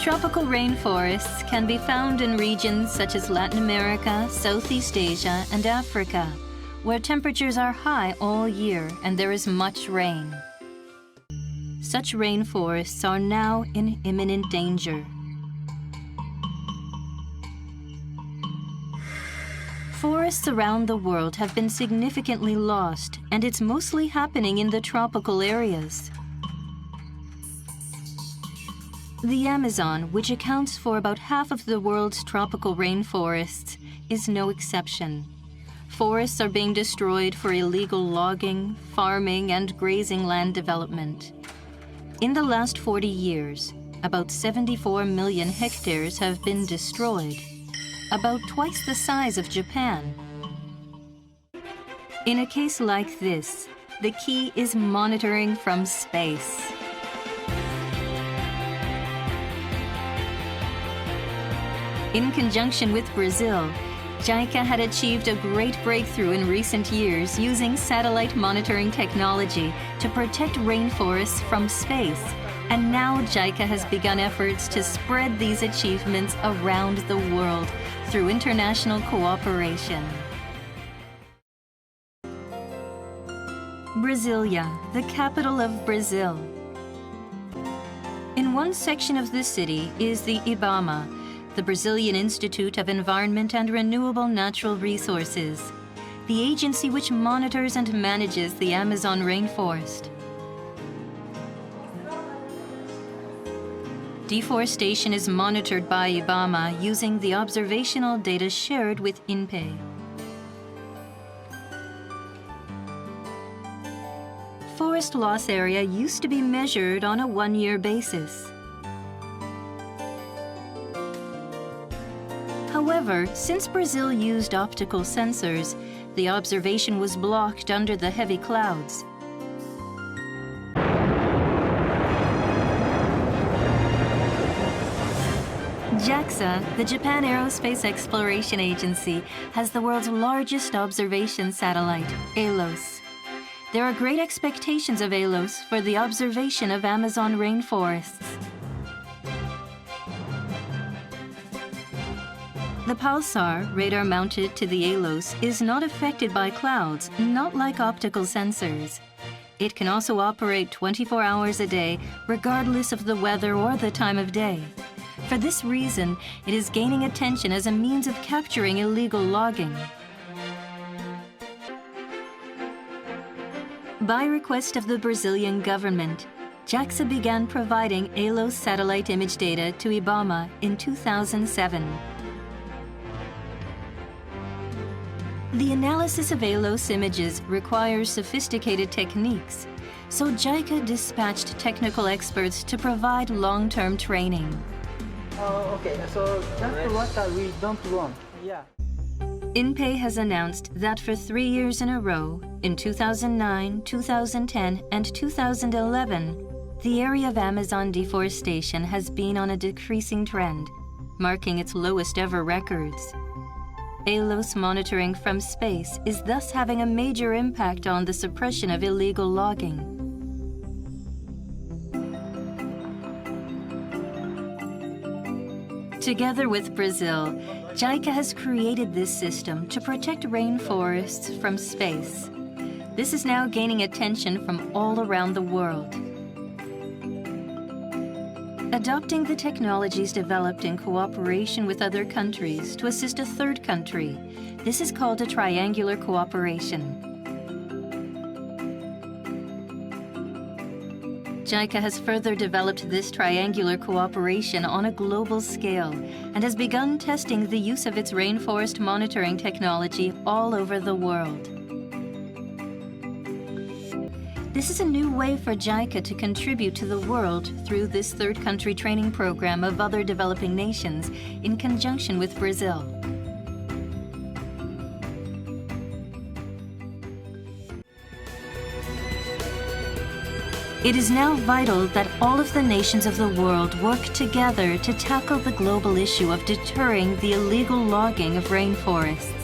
Tropical rainforests can be found in regions such as Latin America, Southeast Asia, and Africa, where temperatures are high all year and there is much rain. Such rainforests are now in imminent danger. Forests around the world have been significantly lost, and it's mostly happening in the tropical areas. The Amazon, which accounts for about half of the world's tropical rainforests, is no exception. Forests are being destroyed for illegal logging, farming, and grazing land development. In the last 40 years, about 74 million hectares have been destroyed, about twice the size of Japan. In a case like this, the key is monitoring from space. In conjunction with Brazil, JICA had achieved a great breakthrough in recent years using satellite monitoring technology to protect rainforests from space. And now JICA has begun efforts to spread these achievements around the world through international cooperation. Brasilia, the capital of Brazil. In one section of the city is the IBAMA, the Brazilian Institute of Environment and Renewable Natural Resources, the agency which monitors and manages the Amazon rainforest. Deforestation is monitored by IBAMA using the observational data shared with INPE. Forest loss area used to be measured on a one-year basis. However, since Brazil used optical sensors, the observation was blocked under the heavy clouds. JAXA, the Japan Aerospace Exploration Agency, has the world's largest observation satellite, ALOS. There are great expectations of ALOS for the observation of Amazon rainforests. The PALSAR, radar mounted to the ALOS, is not affected by clouds, not like optical sensors. It can also operate 24 hours a day, regardless of the weather or the time of day. For this reason, it is gaining attention as a means of capturing illegal logging. By request of the Brazilian government, JAXA began providing ALOS satellite image data to IBAMA in 2007. The analysis of ALOS images requires sophisticated techniques, so JICA dispatched technical experts to provide long-term training. Okay, so that's what we don't want. Yeah. INPE has announced that for 3 years in a row, in 2009, 2010, and 2011, the area of Amazon deforestation has been on a decreasing trend, marking its lowest ever records. ALOS monitoring from space is thus having a major impact on the suppression of illegal logging. Together with Brazil, JICA has created this system to protect rainforests from space. This is now gaining attention from all around the world. Adopting the technologies developed in cooperation with other countries to assist a third country, this is called a triangular cooperation. JICA has further developed this triangular cooperation on a global scale and has begun testing the use of its rainforest monitoring technology all over the world. This is a new way for JICA to contribute to the world through this third country training program of other developing nations in conjunction with Brazil. It is now vital that all of the nations of the world work together to tackle the global issue of deterring the illegal logging of rainforests.